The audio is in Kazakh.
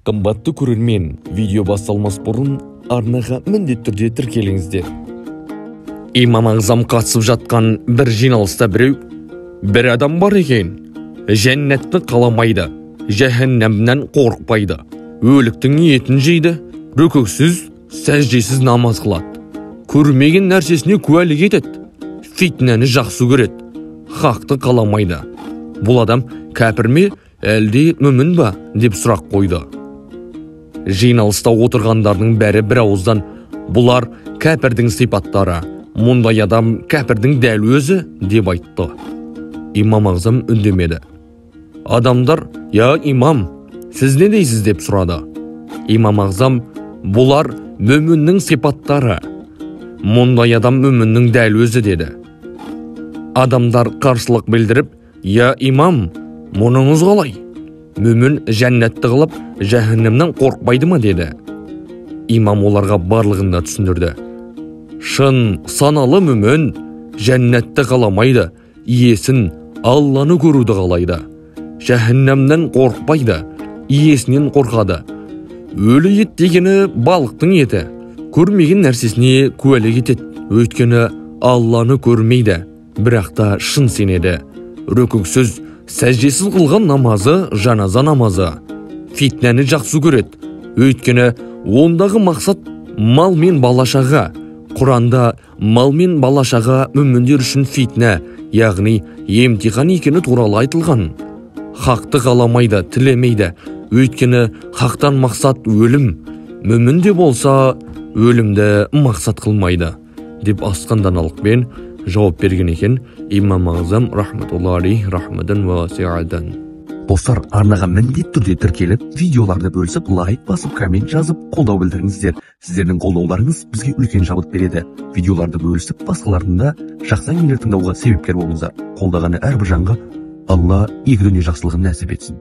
Қымбатты көрермен, видео басталмас бұрын арнаға міндетті түрде тіркеліңіздер. Имам Ағзам қатысып жатқан бір жиналыста бір адам бар екен. Жәннатты қаламайды, жәһәннәмнен қорықпайды, өліктің етін жейді, рүкүксіз, сәждесіз намаз қылады. Көрмеген нәрсесіне куәлік етеді, фитнәні жақсы көреді, хақты қаламайды. Бұл адам кәпір ме, әлде мүмін ба деп сұрақ қойды. Жиналыста отырғандардың бәрі бір ауыздан бұлар кәпірдің сипаттары, мұндай адам кәпірдің дәл өзі деп айтты. Имам Ағзам үндемеді. Адамдар, я имам, сіз не дейсіз деп сұрады. Имам Ағзам, бұлар мүміннің сипаттары, мұндай адам мүміннің дәл өзі деді. Адамдар қарсылық білдіріп, я имам, мұныңыз қалай? Мүмін жәннатты қылып, жәһәннәмнен қорықпайды ма деді. Имам оларға барлығын да түсіндірді. Шын саналы мүмін жәннатты қаламайды, иесін Алланы көруді қалайды. Жәһәннәмнен қорықпайды, иесінен қорқады. Өлі ет дегені балықтың еті, көрмеген нәрсесіне куәлік етеді, өйткені Алланы көрмейді, бірақ та шын сенеді. Рүкүксіз, сәждесіз қылған намазы жаназа намазы. Фитнәні жақсы көреді, өйткені ондағы мақсат мал мен балашаға. Құранда мал мен балашаға мүміндер үшін фитнә, яғни емтихан екені туралы айтылған. Хақты қаламайды, тілемейді, өйткені хақтан мақсат өлім. Мүмін де болса, өлімді мақсат қылмайды, деп асқан даналықпен жауап берген екен Имам Ағзам рахматуллахи рахмадан васиадан. Достар, арнаға міндетті түрде тіркеліп, видеоларды бөлісіп, лайк басып, коммент жазып, қолдау білдіріңіздер. Сіздердің қолдауларыңыз бізге үлкен шабыт береді. Видеоларды бөлісіп, басқалардың да жақсы әңгімелер тыңдауға себепкер болыңыздар. Қолдағаны әрбір жанға Алла игі дүние жақсылығын нәсіп етсін.